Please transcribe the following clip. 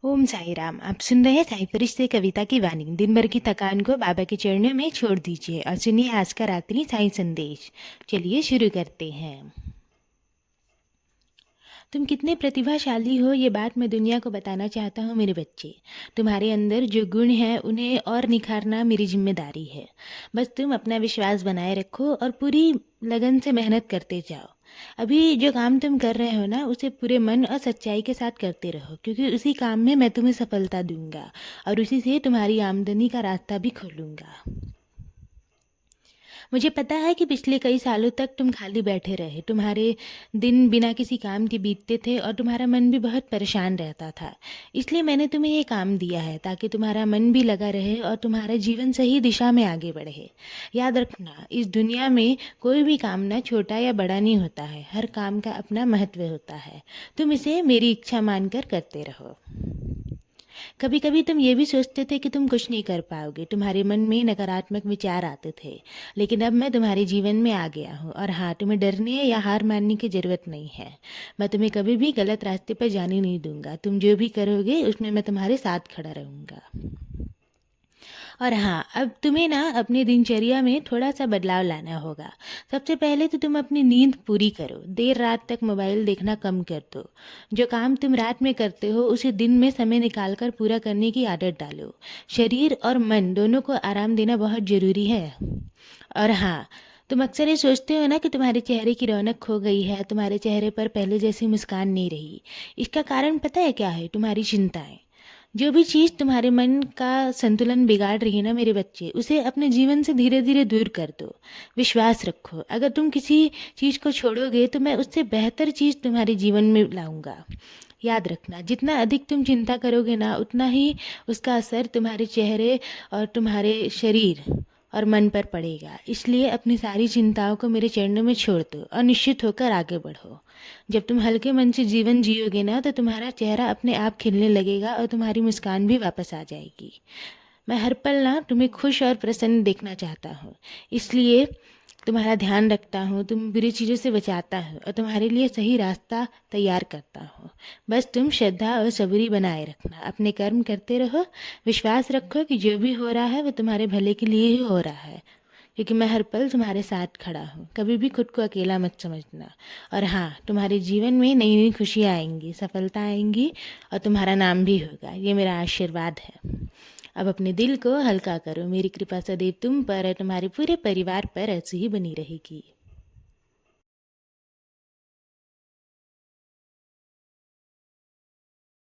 ओम साई राम। आप सुन रहे हैं साई फरिश्ते कविता की वाणी। दिन भर की थकान को बाबा के चरणों में छोड़ दीजिए और सुनिए आज का रात्रि साई संदेश। चलिए शुरू करते हैं। तुम कितने प्रतिभाशाली हो ये बात मैं दुनिया को बताना चाहता हूँ मेरे बच्चे। तुम्हारे अंदर जो गुण हैं उन्हें और निखारना मेरी जिम्मेदारी है। बस तुम अपना विश्वास बनाए रखो और पूरी लगन से मेहनत करते जाओ। अभी जो काम तुम कर रहे हो ना उसे पूरे मन और सच्चाई के साथ करते रहो, क्योंकि उसी काम में मैं तुम्हें सफलता दूंगा और उसी से तुम्हारी आमदनी का रास्ता भी खोलूंगा। मुझे पता है कि पिछले कई सालों तक तुम खाली बैठे रहे, तुम्हारे दिन बिना किसी काम के बीतते थे और तुम्हारा मन भी बहुत परेशान रहता था। इसलिए मैंने तुम्हें ये काम दिया है ताकि तुम्हारा मन भी लगा रहे और तुम्हारा जीवन सही दिशा में आगे बढ़े। याद रखना, इस दुनिया में कोई भी काम ना छोटा या बड़ा नहीं होता है, हर काम का अपना महत्व होता है। तुम इसे मेरी इच्छा मानकर करते रहो। कभी कभी तुम ये भी सोचते थे कि तुम कुछ नहीं कर पाओगे, तुम्हारे मन में नकारात्मक विचार आते थे, लेकिन अब मैं तुम्हारे जीवन में आ गया हूँ और हाँ, तुम्हें डरने या हार मानने की ज़रूरत नहीं है। मैं तुम्हें कभी भी गलत रास्ते पर जाने नहीं दूंगा। तुम जो भी करोगे उसमें मैं तुम्हारे साथ खड़ा रहूँगा। और हाँ, अब तुम्हें ना अपनी दिनचर्या में थोड़ा सा बदलाव लाना होगा। सबसे पहले तो तुम अपनी नींद पूरी करो, देर रात तक मोबाइल देखना कम कर दो। जो काम तुम रात में करते हो उसे दिन में समय निकाल कर पूरा करने की आदत डालो। शरीर और मन दोनों को आराम देना बहुत ज़रूरी है। और हाँ, तुम अक्सर ये सोचते हो ना कि तुम्हारे चेहरे की रौनक खो गई है, तुम्हारे चेहरे पर पहले जैसी मुस्कान नहीं रही। इसका कारण पता है क्या है? तुम्हारी चिंताएं। जो भी चीज़ तुम्हारे मन का संतुलन बिगाड़ रही है ना मेरे बच्चे, उसे अपने जीवन से धीरे धीरे दूर कर दो। विश्वास रखो, अगर तुम किसी चीज़ को छोड़ोगे तो मैं उससे बेहतर चीज़ तुम्हारे जीवन में लाऊंगा। याद रखना, जितना अधिक तुम चिंता करोगे ना उतना ही उसका असर तुम्हारे चेहरे और तुम्हारे शरीर और मन पर पड़ेगा। इसलिए अपनी सारी चिंताओं को मेरे चरणों में छोड़ दो और निश्चित होकर आगे बढ़ो। जब तुम हल्के मन से जीवन जियोगे ना तो तुम्हारा चेहरा अपने आप खिलने लगेगा और तुम्हारी मुस्कान भी वापस आ जाएगी। मैं हर पल ना तुम्हें खुश और प्रसन्न देखना चाहता हूँ, इसलिए तुम्हारा ध्यान रखता हूँ, तुम बुरी चीज़ों से बचाता हूँ और तुम्हारे लिए सही रास्ता तैयार करता हूँ। बस तुम श्रद्धा और सबूरी बनाए रखना, अपने कर्म करते रहो। विश्वास रखो कि जो भी हो रहा है वो तुम्हारे भले के लिए ही हो रहा है, क्योंकि मैं हर पल तुम्हारे साथ खड़ा हूँ। कभी भी खुद को अकेला मत समझना। और हाँ, तुम्हारे जीवन में नई नई खुशियाँ आएंगी, सफलता आएंगी और तुम्हारा नाम भी होगा। ये मेरा आशीर्वाद है। अब अपने दिल को हल्का करो, मेरी कृपा सदैव तुम पर और तुम्हारे पूरे परिवार पर ऐसी ही बनी रहेगी।